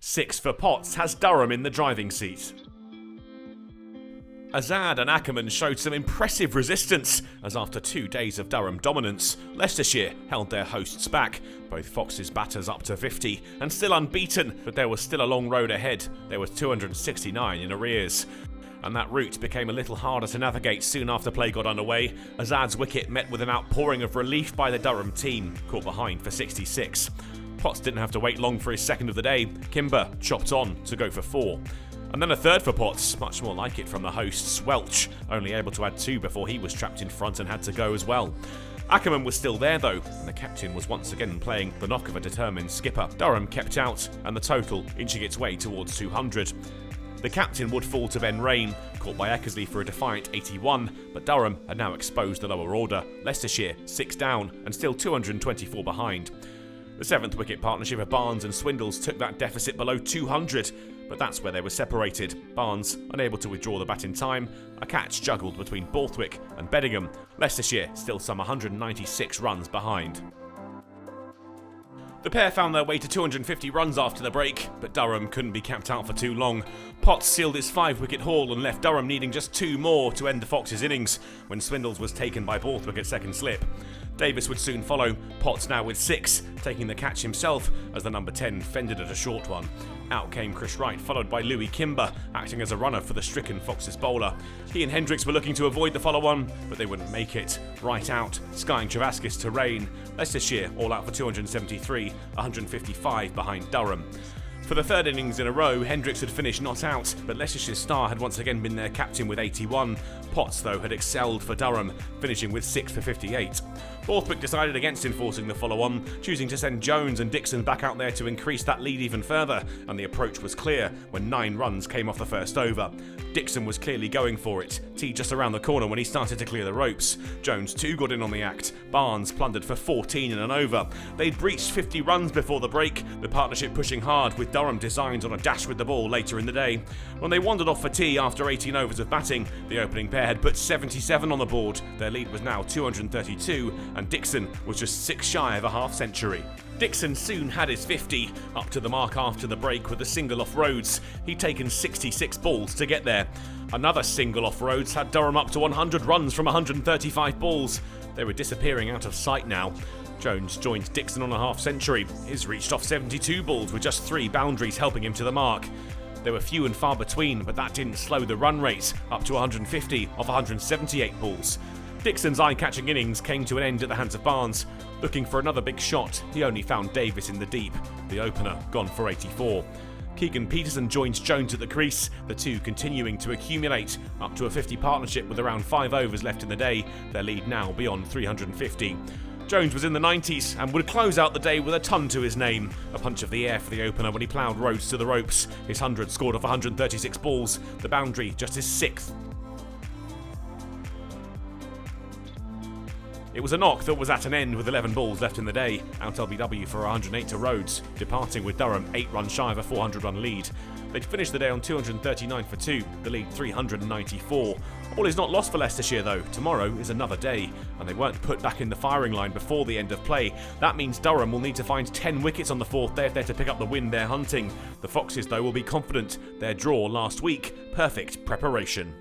6 for Potts has Durham in the driving seat. Azad and Ackerman showed some impressive resistance, as after 2 days of Durham dominance, Leicestershire held their hosts back, both Fox's batters up to 50 and still unbeaten, but there was still a long road ahead. There was 269 in arrears. And that route became a little harder to navigate soon after play got underway. Azad's wicket met with an outpouring of relief by the Durham team, caught behind for 66. Potts didn't have to wait long for his second of the day. Kimber chopped on to go for 4. And then a third for Potts, much more like it from the hosts. Welch only able to add 2 before he was trapped in front and had to go as well. Ackerman was still there though, and the captain was once again playing the knock of a determined skipper. Durham kept out, and the total inching its way towards 200. The captain would fall to Ben Rain, caught by Eckersley for a defiant 81, but Durham had now exposed the lower order. Leicestershire 6 down and still 224 behind. The 7th wicket partnership of Barnes and Swindles took that deficit below 200, but that's where they were separated. Barnes unable to withdraw the bat in time, a catch juggled between Borthwick and Beddingham. Leicestershire still some 196 runs behind. The pair found their way to 250 runs after the break, but Durham couldn't be capped out for too long. Potts sealed his 5-wicket haul and left Durham needing just 2 more to end the Foxes' innings, when Swindles was taken by Borthwick at second slip. Davis would soon follow, Potts now with 6, taking the catch himself as the number 10 fended at a short one. Out came Chris Wright, followed by Louis Kimber, acting as a runner for the stricken Foxes bowler. He and Hendricks were looking to avoid the follow-on, but they wouldn't make it. Wright out, skying Travaskis to Rain. Leicestershire all out for 273, 155 behind Durham. For the 3rd innings in a row, Hendricks had finished not out, but Leicestershire's star had once again been their captain with 81. Potts, though, had excelled for Durham, finishing with 6 for 58. Borthwick decided against enforcing the follow-on, choosing to send Jones and Dixon back out there to increase that lead even further, and the approach was clear when 9 runs came off the first over. Dixon was clearly going for it, tee just around the corner when he started to clear the ropes. Jones too got in on the act. Barnes plundered for 14 in an over. They'd breached 50 runs before the break, the partnership pushing hard with Durham designs on a dash with the ball later in the day. When they wandered off for tea after 18 overs of batting, the opening pair had put 77 on the board. Their lead was now 232, and Dixon was just 6 shy of a half-century. Dixon soon had his 50, up to the mark after the break with a single off Rhodes. He'd taken 66 balls to get there. Another single off Rhodes had Durham up to 100 runs from 135 balls. They were disappearing out of sight now. Jones joined Dixon on a half-century. His reached off 72 balls with just 3 boundaries helping him to the mark. There were few and far between, but that didn't slow the run rate, up to 150 off 178 balls. Dixon's eye-catching innings came to an end at the hands of Barnes. Looking for another big shot, he only found Davis in the deep, the opener gone for 84. Keegan Peterson joined Jones at the crease, the two continuing to accumulate, up to a 50 partnership with around 5 overs left in the day, their lead now beyond 350. Jones was in the 90s and would close out the day with a ton to his name. A punch of the air for the opener when he ploughed Rhodes to the ropes. His 100 scored off 136 balls, the boundary just his 6th. It was a knock that was at an end with 11 balls left in the day. Out LBW for 108 to Rhodes, departing with Durham 8 runs shy of a 400-run lead. They'd finished the day on 239 for 2, the lead 394. All is not lost for Leicestershire though. Tomorrow is another day, and they weren't put back in the firing line before the end of play. That means Durham will need to find 10 wickets on the 4th day if they're to pick up the win they're hunting. The Foxes though will be confident. Their draw last week, perfect preparation.